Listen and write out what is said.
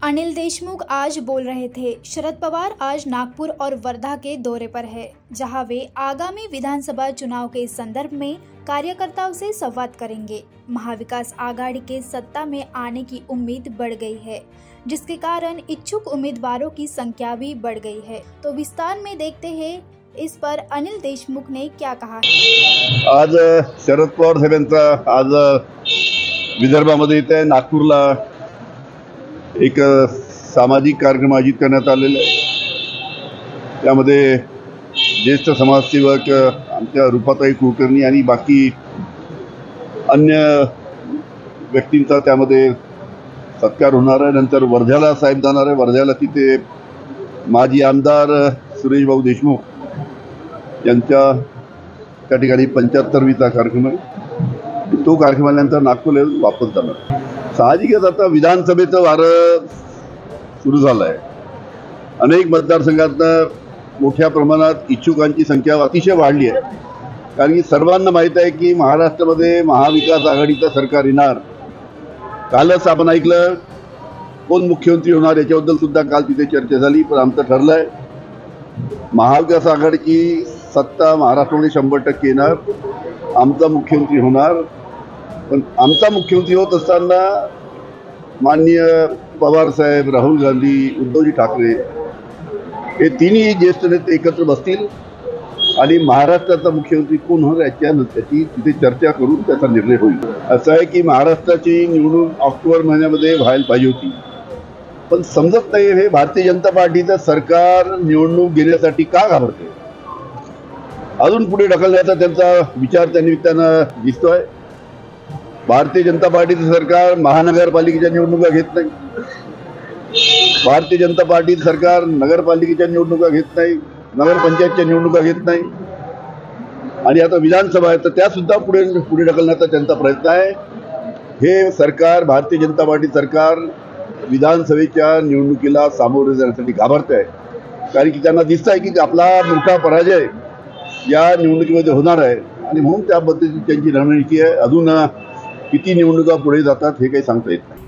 अनिल देशमुख आज बोल रहे थे। शरद पवार आज नागपुर और वर्धा के दौरे पर है, जहां वे आगामी विधानसभा चुनाव के संदर्भ में कार्यकर्ताओं से संवाद करेंगे। महाविकास आघाड़ी के सत्ता में आने की उम्मीद बढ़ गई है, जिसके कारण इच्छुक उम्मीदवारों की संख्या भी बढ़ गई है। तो विस्तार में देखते हैं इस पर अनिल देशमुख ने क्या कहा है। आज शरद पवार साहेबांचा आज विदर्भामध्ये येथे नागपूरला एक सामाजिक कार्यक्रम आयोजित करण्यात आलेला आहे। त्यामध्ये ज्येष्ठ समाजसेवक आमच्या रूपाताई कुलकर्णी आणि बाकी अन्य व्यक्तींचा त्यामध्ये सत्कार होणार आहे। नंतर वर्ध्याला साहेब जाणार आहे। वर्ध्याला तिथे माजी आमदार सुरेश भाऊ देशमुख यांच्या त्या ठिकाणी 75वीचा कार्यक्रम आहे। तो कार्यक्रमानंतर नागपूरला वापस जाणार। साहजिकच आता विधानसभेचं वारं सुरू झालं आहे। अनेक मतदारसंघात मोठ्या प्रमाणात इच्छुकांची संख्या अतिशय वाढली आहे, कारण की सर्वांना माहीत आहे की महाराष्ट्रामध्ये महाविकास आघाडीचं सरकार येणार। कालच आपण ऐकलं कोण मुख्यमंत्री होणार याच्याबद्दल सुद्धा काल तिथे चर्चा झाली, पण आमचं ठरलं आहे महाविकास आघाडीची सत्ता महाराष्ट्रामध्ये 100% येणार। आमचा मुख्यमंत्री होणार, पण आमचा मुख्यमंत्री होत असताना माननीय पवार साहेब, राहुल गांधी, उद्धवजी ठाकरे हे तिन्ही ज्येष्ठ नेते एकत्र बसतील आणि महाराष्ट्राचा मुख्यमंत्री कोण होणार त्याची तिथे चर्चा करून त्याचा निर्णय होईल। असं आहे की महाराष्ट्राची निवडणूक ऑक्टोबर महिन्यामध्ये व्हायला पाहिजे होती, पण समजत नाही हे भारतीय जनता पार्टीचं सरकार निवडणूक घेण्यासाठी का घाबरते। अजून पुढे ढकलण्याचा त्यांचा विचार त्या निमित्तानं दिसतोय। भारतीय जनता पार्टीचं सरकार महानगरपालिकेच्या निवडणुका घेत नाही, भारतीय जनता पार्टीचं सरकार नगरपालिकेच्या निवडणुका घेत नाही, नगरपंचायतच्या निवडणुका घेत नाही, आणि आता विधानसभा आहे तर त्या सुद्धा पुढे ढकलण्याचा त्यांचा प्रयत्न आहे। हे सरकार, भारतीय जनता पार्टी सरकार विधानसभेच्या निवडणुकीला सामोरे जाण्यासाठी घाबरत आहे, कारण की त्यांना दिसत आहे की आपला मोठा पराजय या निवडणुकीमध्ये होणार आहे, आणि म्हणून त्या पद्धतीची त्यांची रणनीती आहे। अजून किती निवडणुका पुढे जातात हे काही सांगता येत नाही।